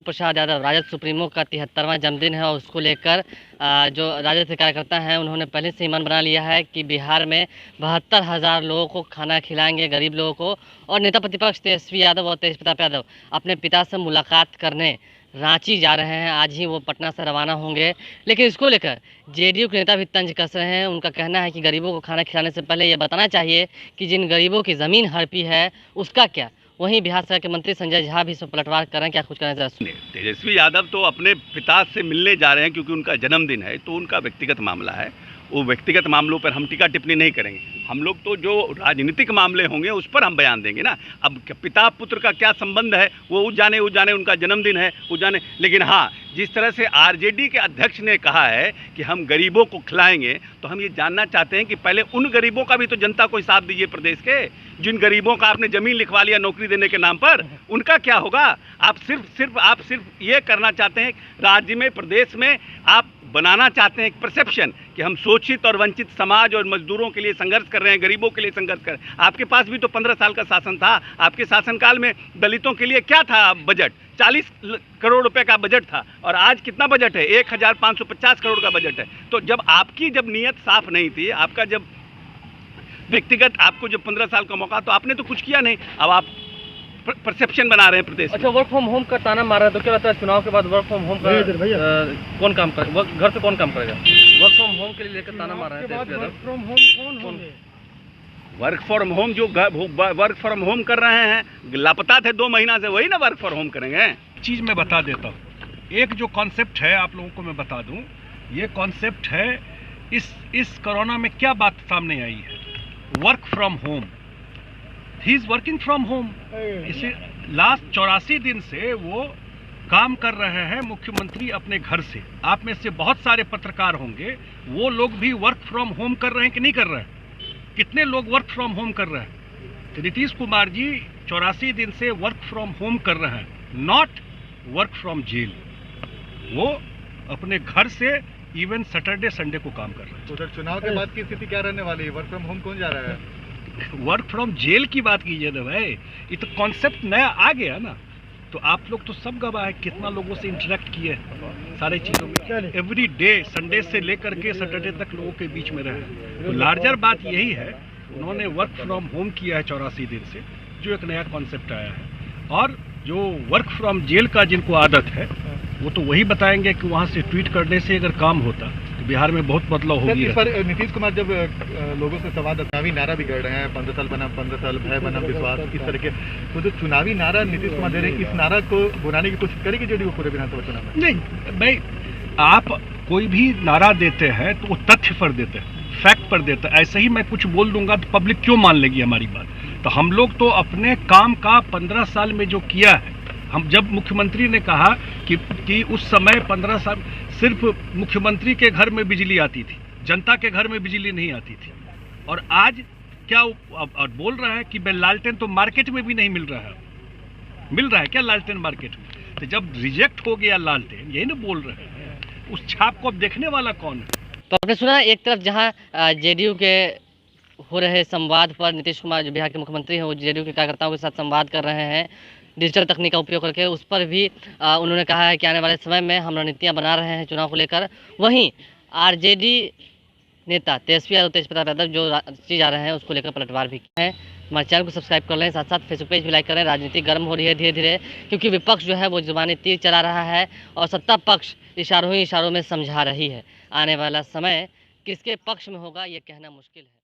Prasad Yadav Rajad supremo का 73वां जन्मदिन है और उसको लेकर जो राजद के कार्यकर्ता हैं उन्होंने पहले से ही मन बना लिया है कि बिहार में 72,000 लोगों को खाना खिलाएंगे, गरीब लोगों को। और नेता प्रतिपक्ष तेजस्वी यादव और तेजप्रताप यादव अपने पिता से मुलाकात करने रांची जा रहे हैं। आज ही वो पटना से रवाना होंगे, लेकिन इसको लेकर जेडीयू के नेता भी तंज कस रहे हैं। उनका कहना है कि गरीबों को खाना खिलाने से पहले ये बताना चाहिए कि जिन गरीबों की ज़मीन हड़पी है उसका क्या। वहीं बिहार सरकार के मंत्री संजय झा भी इस पर पलटवार कर रहे हैं। क्या कुछ कहना चाहिए? तेजस्वी यादव तो अपने पिता से मिलने जा रहे हैं क्योंकि उनका जन्मदिन है, तो उनका व्यक्तिगत मामला है। वो व्यक्तिगत मामलों पर हम टीका टिप्पणी नहीं करेंगे। हम लोग तो जो राजनीतिक मामले होंगे उस पर हम बयान देंगे ना। अब पिता पुत्र का क्या संबंध है वो जाने, उनका जन्मदिन है वो जाने। लेकिन हाँ, जिस तरह से आरजेडी के अध्यक्ष ने कहा है कि हम गरीबों को खिलाएंगे, तो हम ये जानना चाहते हैं कि पहले उन गरीबों का भी तो जनता को हिसाब दीजिए। प्रदेश के जिन गरीबों का आपने जमीन लिखवा लिया नौकरी देने के नाम पर, उनका क्या होगा? आप सिर्फ ये करना चाहते हैं, राज्य में प्रदेश में आप बनाना चाहते हैं एक परसेप्शन कि हम शोषित और वंचित समाज और मजदूरों के लिए संघर्ष कर रहे हैं, गरीबों के लिए संघर्ष कर रहे हैं। आपके पास भी तो 15 साल का शासन था। आपके शासनकाल में दलितों के लिए क्या था बजट? 40 करोड़ रुपए का बजट था और आज कितना बजट है? 1,550 करोड़ का बजट है। तो जब आपकी नीयत साफ नहीं थी, आपका जब व्यक्तिगत आपको जब 15 साल का मौका, तो आपने तो कुछ किया नहीं। अब आप परसेप्शन बना रहे हैं प्रदेश। अच्छा, वर्क फ्रॉम होम का ताना मार रहा है, तो क्या लगता है चुनाव के बाद वर्क फ्रॉम होम का कौन काम करेगा? घर से कौन काम करेगा? वर्क फ्रॉम होम के लिए लेकर ताना मार रहा है। वर्क फ्रॉम होम जो वर्क फ्रॉम होम कर रहे हैं, लापता थे 2 महीना से, वही ना वर्क फ्रॉम होम करेंगे। चीज मैं बता देता हूँ। एक जो कॉन्सेप्ट है आप लोगों को मैं बता दूं, ये कॉन्सेप्ट है इस कोरोना में क्या बात सामने आई है? Work from home. He is working from home. इसे लास्ट 84 दिन से वो काम कर रहे हैं मुख्यमंत्री अपने घर से। आप में से बहुत सारे पत्रकार होंगे, वो लोग भी वर्क फ्रॉम होम कर रहे हैं कि नहीं कर रहे हैं? कितने लोग वर्क फ्रॉम होम कर रहे हैं? तो नीतीश कुमार जी 84 दिन से वर्क फ्रॉम होम कर रहे हैं, नॉट वर्क फ्रॉम जेल। वो अपने घर से इवन सैटरडे संडे को काम कर रहे हैं। तो सर, चुनाव के बाद की स्थिति क्या रहने वाली है? वर्क फ्रॉम होम कौन जा रहा है? वर्क फ्रॉम जेल की बात कीजिए ना भाई, ये तो कॉन्सेप्ट नया आ गया ना। तो आप लोग तो सब गवाह है, कितना लोगों से इंटरेक्ट किए सारे चीज़ों में। एवरी डे संडे से लेकर के सैटरडे तक लोगों के बीच में रहे। तो लार्जर बात यही है, उन्होंने वर्क फ्रॉम होम किया है 84 दिन से, जो एक नया कॉन्सेप्ट आया है। और जो वर्क फ्रॉम जेल का जिनको आदत है, वो तो वही बताएंगे कि वहाँ से ट्वीट करने से अगर काम होता तो बिहार में बहुत बदलाव हो गया। पर नीतीश कुमार जब लोगों से संवाद चुनावी नारा भी कर रहे हैं, 15 साल बना 15 साल, भय बना विश्वास, इस तरह के, तो जो चुनावी नारा नीतीश कुमार दे रहे हैं, इस नारा को बुलाने की कोशिश करेगी जेडीयू पूरे विधानसभा चुनाव में? नहीं भाई, आप कोई भी नारा देते हैं तो वो तथ्य पर देते हैं, फैक्ट पर देते हैं। ऐसे ही मैं कुछ बोल दूंगा तो पब्लिक क्यों मान लेगी हमारी बात? तो हम लोग तो अपने काम का 15 साल में जो किया है, हम जब मुख्यमंत्री ने कहा कि उस समय 15 साल सिर्फ मुख्यमंत्री के घर में बिजली आती थी, जनता के घर में बिजली नहीं आती थी। और आज क्या और बोल रहा है कि लालटेन तो मार्केट में भी नहीं मिल रहा है। मिल रहा है क्या लालटेन मार्केट में? तो जब रिजेक्ट हो गया लालटेन, यही ना बोल रहे हैं, उस छाप को अब देखने वाला कौन है? तो आपने सुना, एक तरफ जहां जेडीयू के हो रहे संवाद पर नीतीश कुमार जो बिहार के मुख्यमंत्री हैं वो जेडीयू के कार्यकर्ताओं के साथ संवाद कर रहे हैं डिजिटल तकनीक का उपयोग करके, उस पर भी उन्होंने कहा है कि आने वाले समय में हम रणनीतियाँ बना रहे हैं चुनाव को लेकर। वहीं आरजेडी नेता तेजस्वी यादव तेजप्रताप यादव जो रांची जा रहे हैं उसको लेकर पलटवार भी किए हैं। हमारे चैनल को सब्सक्राइब कर लें, साथ साथ फेसबुक पेज भी लाइक करें। राजनीति गर्म हो रही है धीरे धीरे, क्योंकि विपक्ष जो है वो जुबानी तीर चला रहा है और सत्ता पक्ष इशारों ही इशारों में समझा रही है। आने वाला समय किसके पक्ष में होगा ये कहना मुश्किल है।